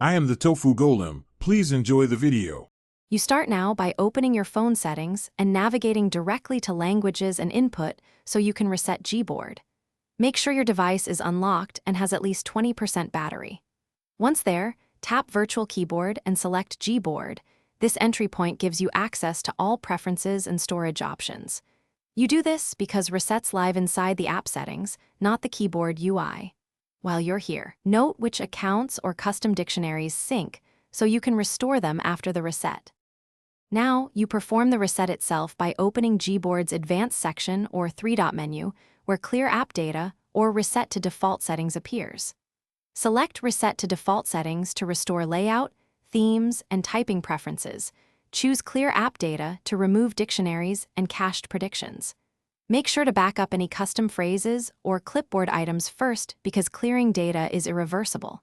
I am the Tofu Golem. Please enjoy the video. You start now by opening your phone settings and navigating directly to languages and input so you can reset Gboard. Make sure your device is unlocked and has at least 20% battery. Once there, tap Virtual Keyboard and select Gboard. This entry point gives you access to all preferences and storage options. You do this because resets live inside the app settings, not the keyboard UI. While you're here, note which accounts or custom dictionaries sync so you can restore them after the reset. Now, you perform the reset itself by opening Gboard's Advanced section or three-dot menu, where Clear App Data or Reset to Default Settings appears. Select Reset to Default Settings to restore layout, themes, and typing preferences. Choose Clear App Data to remove dictionaries and cached predictions. Make sure to back up any custom phrases or clipboard items first because clearing data is irreversible.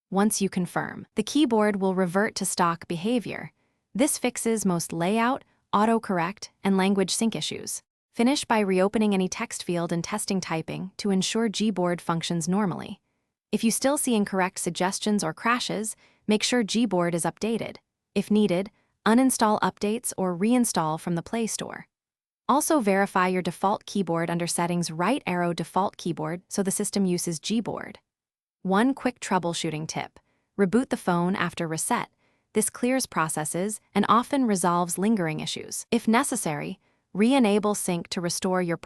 Once you confirm, the keyboard will revert to stock behavior. This fixes most layout, autocorrect, and language sync issues. Finish by reopening any text field and testing typing to ensure Gboard functions normally. If you still see incorrect suggestions or crashes, make sure Gboard is updated. If needed, uninstall updates or reinstall from the Play Store. Also verify your default keyboard under Settings right arrow Default Keyboard so the system uses Gboard. One quick troubleshooting tip: reboot the phone after reset. This clears processes and often resolves lingering issues. If necessary, re-enable sync to restore your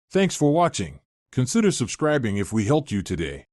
Thanks for watching. Consider subscribing if we helped you today.